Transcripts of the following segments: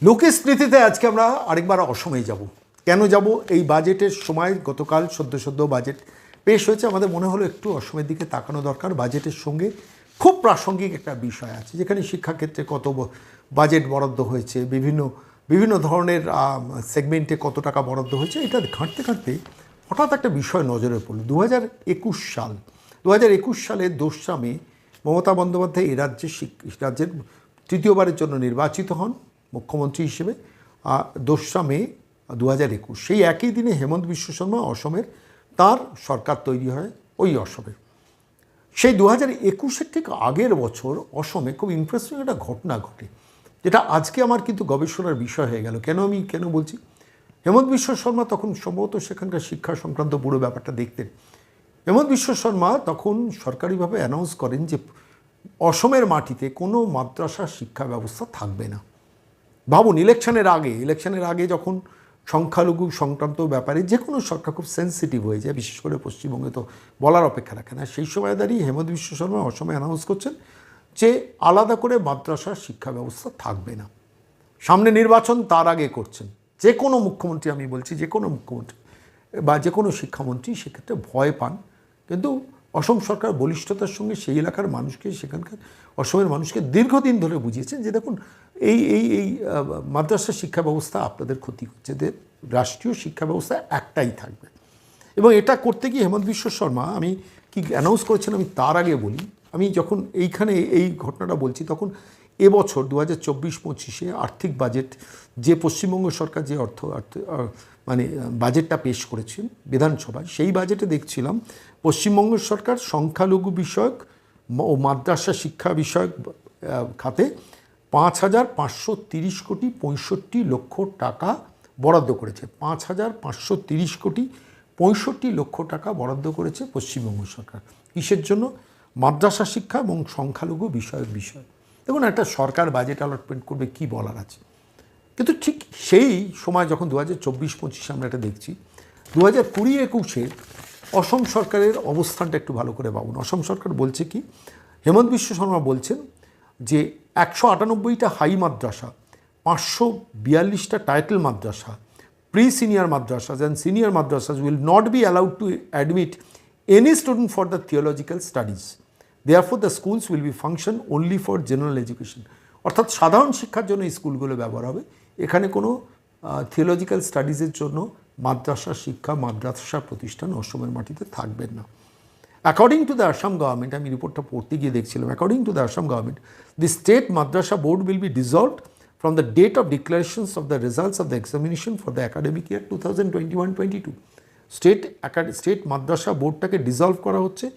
লোকস্মৃতিতে আজকে আমরা আরেকবার অসমে যাব। কেন যাব? এই বাজেটের সময় গতকাল সদ্য বাজেট পেশ হয়েছে। আমাদের মনে হলো একটু অসমের দিকে তাকানো দরকার। বাজেটের সঙ্গে খুব প্রাসঙ্গিক একটা বিষয় আছে, যেখানে শিক্ষাক্ষেত্রে কত বাজেট বরাদ্দ হয়েছে, বিভিন্ন ধরনের সেগমেন্টে কত টাকা বরাদ্দ হয়েছে, এটা ঘাঁটতে ঘাঁটতে হঠাৎ একটা বিষয় নজরে পড়ল। 2021 সাল 2021 সালের 2রা মে মমতা বন্দ্যোপাধ্যায় এই রাজ্যের তৃতীয়বারের জন্য নির্বাচিত হন মুখ্যমন্ত্রী হিসেবে। 2রা মে 2021, সেই একই দিনে হেমন্ত বিশ্ব শর্মা অসমের তার সরকার তৈরি হয় ওই অসমে। সেই 2021-এর ঠিক আগের বছর অসমে খুব ইন্টারেস্টিং একটা ঘটনা ঘটে, যেটা আজকে আমার কিন্তু গবেষণার বিষয় হয়ে গেল। কেন বলছি? হেমন্ত বিশ্ব শর্মা তখন সম্ভবত সেখানকার শিক্ষা সংক্রান্ত পুরো ব্যাপারটা দেখতেন। হেমন্ত বিশ্ব শর্মা তখন সরকারিভাবে অ্যানাউন্স করেন যে অসমের মাটিতে কোনো মাদ্রাসা শিক্ষা ব্যবস্থা থাকবে না। ভাবুন, ইলেকশনের আগে যখন সংখ্যালঘু সংক্রান্ত ব্যাপারে যে কোনো সরকার খুব সেন্সিটিভ হয়ে যায়, বিশেষ করে পশ্চিমবঙ্গে তো বলার অপেক্ষা রাখে না। সেই সময় দাঁড়িয়ে হেমন্ত বিশ্ব শর্মা অসমে অ্যানাউন্স করছেন যে আলাদা করে মাদ্রাসা শিক্ষা ব্যবস্থা থাকবে না। সামনে নির্বাচন, তার আগে করছেন। যে কোনো মুখ্যমন্ত্রী, আমি বলছি যে কোনো মুখ্যমন্ত্রী বা যে কোনো শিক্ষামন্ত্রী সেক্ষেত্রে ভয় পান, কিন্তু অসম সরকার বলিষ্ঠতার সঙ্গে সেই এলাকার মানুষকে, সেখানকার অসমের মানুষকে দীর্ঘদিন ধরে বুঝিয়েছেন যে দেখুন, এই মাদ্রাসা শিক্ষা ব্যবস্থা আপনাদের ক্ষতি করছে, যে রাষ্ট্রীয় শিক্ষা ব্যবস্থা একটাই থাকবে। এবং এটা করতে গিয়ে হেমন্ত বিশ্ব শর্মা, আমি কি অ্যানাউন্স করেছেন আমি তার আগে বলি। আমি যখন এইখানে এই ঘটনাটা বলছি, তখন এবছর 2024-25-এ আর্থিক বাজেট যে পশ্চিমবঙ্গ সরকার যে বাজেটটা পেশ করেছেন বিধানসভায়, সেই বাজেটে দেখছিলাম পশ্চিমবঙ্গ সরকার সংখ্যালঘু বিষয়ক ও মাদ্রাসা শিক্ষা বিষয়ক খাতে 5,530 কোটি 65 লক্ষ টাকা বরাদ্দ করেছে। 5,530 কোটি 65 লক্ষ টাকা বরাদ্দ করেছে পশ্চিমবঙ্গ সরকার। কিসের জন্য? মাদ্রাসা শিক্ষা এবং সংখ্যালঘু বিষয়। দেখুন, একটা সরকার বাজেট অ্যালটমেন্ট করবে, কি বলার আছে। কিন্তু ঠিক সেই সময় যখন 2024-25 আমরা এটা দেখছি, 2020-21-এ অসম সরকারের অবস্থানটা একটু ভালো করে ভাবুন। অসম সরকার বলছে কি? হেমন্ত বিশ্ব শর্মা বলছেন যে 198টা হাই মাদ্রাসা, 542টা title madrasa, pre senior madrasas and senior madrasas will not be allowed to admit any student for the theological studies. Therefore the schools will be function only for general education. অর্থাৎ সাধারণ শিক্ষার জন্য এই স্কুলগুলো ব্যবহার হবে, এখানে কোনো থিওলজিক্যাল স্টাডিজের জন্য মাদ্রাসা প্রতিষ্ঠান অসমের মাটিতে থাকবেন না। According to the Assam government, আমি রিপোর্টটা পড়তে গিয়ে দেখছিলাম, according to the Assam government, the state madrasa board will be dissolved from the date of declarations of the results of the examination for the academic year 2021-22. State madrasa বোর্ডটাকে dissolve করা হচ্ছে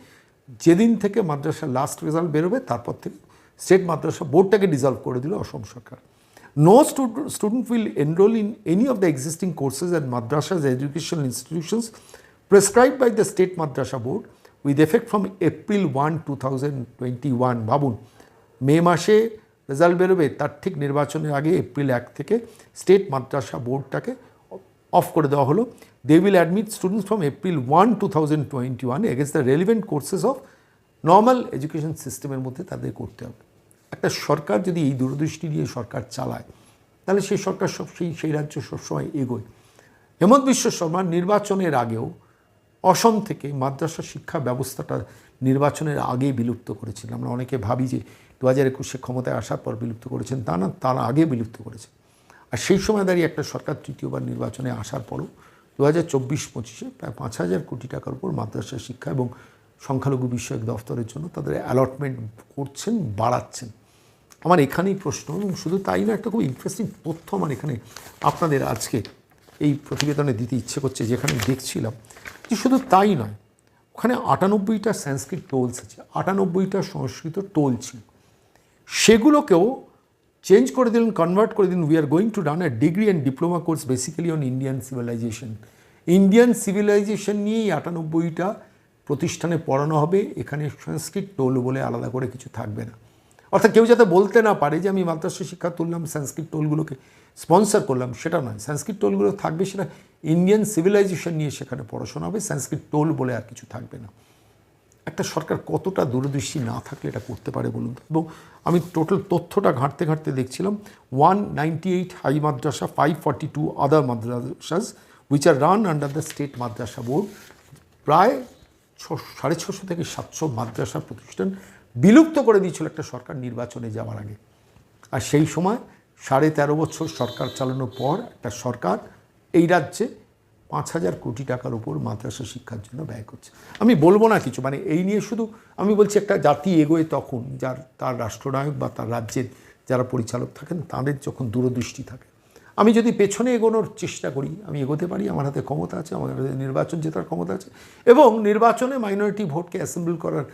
যেদিন থেকে মাদ্রাসা লাস্ট রেজাল্ট বেরোবে, তারপর থেকে state madrasa বোর্ডটাকে dissolve করে দিল অসম সরকার। No student will enroll in any of the existing courses at madrasas educational institutions prescribed by the state madrasa board with effect from April 1, 2021. ভাবুন, মে মাসে রেজাল্ট বেরোবে, তার ঠিক নির্বাচনের আগে এপ্রিল 1 থেকে স্টেট মাদ্রাসা বোর্ডটাকে অফ করে দেওয়া হলো। They will admit students from April 1, 2021 against the relevant courses of normal education সিস্টেমের মধ্যে তাদের করতে হবে। একটা সরকার যদি এই দূরদৃষ্টি নিয়ে সরকার চালায়, তাহলে সেই সরকার সেই রাজ্য সবসময় এগোয়। হেমন্ত বিশ্ব শর্মা নির্বাচনের আগেও অসম থেকে মাদ্রাসা শিক্ষা ব্যবস্থাটা নির্বাচনের আগেই বিলুপ্ত করেছিলেন। আমরা অনেকে ভাবি যে 2021-এ ক্ষমতায় আসার পর বিলুপ্ত করেছেন, তা না, তার আগে বিলুপ্ত করেছেন। আর সেই সময় দাঁড়িয়ে একটা সরকার তৃতীয়বার নির্বাচনে আসার পরও 2024-25-এ প্রায় 5,000 কোটি টাকার উপর মাদ্রাসা শিক্ষা এবং সংখ্যালঘু বিষয়ক দফতরের জন্য তাদের অ্যালটমেন্ট করছেন, বাড়াচ্ছেন। আমার এখানেই প্রশ্ন, এবং শুধু তাই না, একটা খুব ইন্টারেস্টিং তথ্য আমার এখানে আপনাদের আজকে এই প্রতিবেদনে দিতে ইচ্ছে করছে, যেখানে দেখছিলাম যে শুধু তাই নয়, ওখানে 98টা সংস্কৃত টোলস আছে, 98টা সংস্কৃত টোল ছিল, সেগুলোকেও চেঞ্জ করে দিলেন, কনভার্ট করে দিলেন। We are going to run a degree and diploma course basically on Indian civilisation নিয়েই 98টা প্রতিষ্ঠানে পড়ানো হবে। এখানে সংস্কৃত টোল বলে আলাদা করে কিছু থাকবে না। অর্থাৎ কেউ যাতে বলতে না পারে যে আমি মাদ্রাসা শিক্ষা তুললাম, সংস্কৃত টোলগুলোকে স্পন্সর করলাম, সেটা নয়। সংস্কৃত টোলগুলো থাকবে, সেটা ইন্ডিয়ান সিভিলাইজেশন নিয়ে সেখানে পড়াশোনা হবে, সংস্কৃত টোল বলে আর কিছু থাকবে না। একটা সরকার কতটা দূরদৃষ্টি না থাকলে এটা করতে পারে বলুন তো। এবং আমি টোটাল তথ্যটা ঘাঁটতে ঘাঁটতে দেখছিলাম 198 high madrasa, 542 other madrasas which are run under the state madrasa board. প্রায় 650 থেকে 700 মাদ্রাসা প্রতিষ্ঠান বিলুপ্ত করে দিয়েছিল একটা সরকার নির্বাচনে যাওয়ার আগে। আর সেই সময় 13.5 বছর সরকার চালানোর পর একটা সরকার এই রাজ্যে 5,000 কোটি টাকার উপর মাদ্রাসা শিক্ষার জন্য ব্যয় করছে। আমি বলবো না কিছু, মানে এই নিয়ে শুধু আমি বলছি একটা জাতি এগোয় তখন তার রাষ্ট্রনায়ক বা তার রাজ্যের যারা পরিচালক থাকেন তাদের যখন দূরদৃষ্টি থাকে। আমি যদি পেছনে এগোনোর চেষ্টা করি আমি এগোতে পারি, আমার হাতে ক্ষমতা আছে, আমার হাতে নির্বাচন জেতার ক্ষমতা আছে এবং নির্বাচনে মাইনরিটি ভোটকে অ্যাসেম্বল করার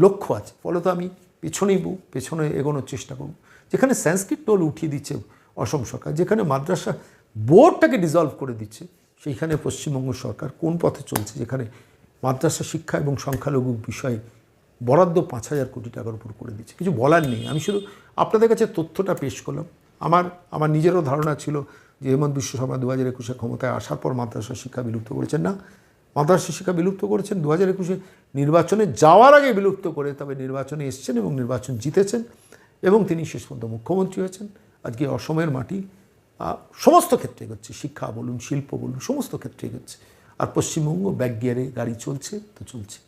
লক্ষ্য আছে। ফলত আমি পেছনে এগোনোর চেষ্টা করব। যেখানে সংস্কৃত টোল উঠিয়ে দিচ্ছে অসম সরকার, যেখানে মাদ্রাসা বোর্ডটাকে ডিজলভ করে দিচ্ছে, সেইখানে পশ্চিমবঙ্গ সরকার কোন পথে চলছে, যেখানে মাদ্রাসা শিক্ষা এবং সংখ্যালঘু বিষয়ে বরাদ্দ 5,000 কোটি টাকার উপর করে দিচ্ছে। কিছু বলার নেই, আমি শুধু আপনাদের কাছে তথ্যটা পেশ করলাম। আমার নিজেরও ধারণা ছিল যে হেমন্ত বিশ্ব শর্মা 2021 ক্ষমতায় আসার পর মাদ্রাসা শিক্ষা বিলুপ্ত করেছেন। না, মাদ্রাসা শিক্ষা বিলুপ্ত করেছেন 2021 নির্বাচনে যাওয়ার আগে বিলুপ্ত করে, তবে নির্বাচনে এসছেন এবং নির্বাচন জিতেছেন এবং তিনি শেষ পর্যন্ত মুখ্যমন্ত্রী হয়েছেন। আজকে অসমের মাটি সমস্ত ক্ষেত্রে এগোচ্ছে, শিক্ষা বলুন, শিল্প বলুন, সমস্ত ক্ষেত্রে এগোচ্ছে। আর পশ্চিমবঙ্গ ব্যাক গিয়ারে গাড়ি চলছে তো চলছে।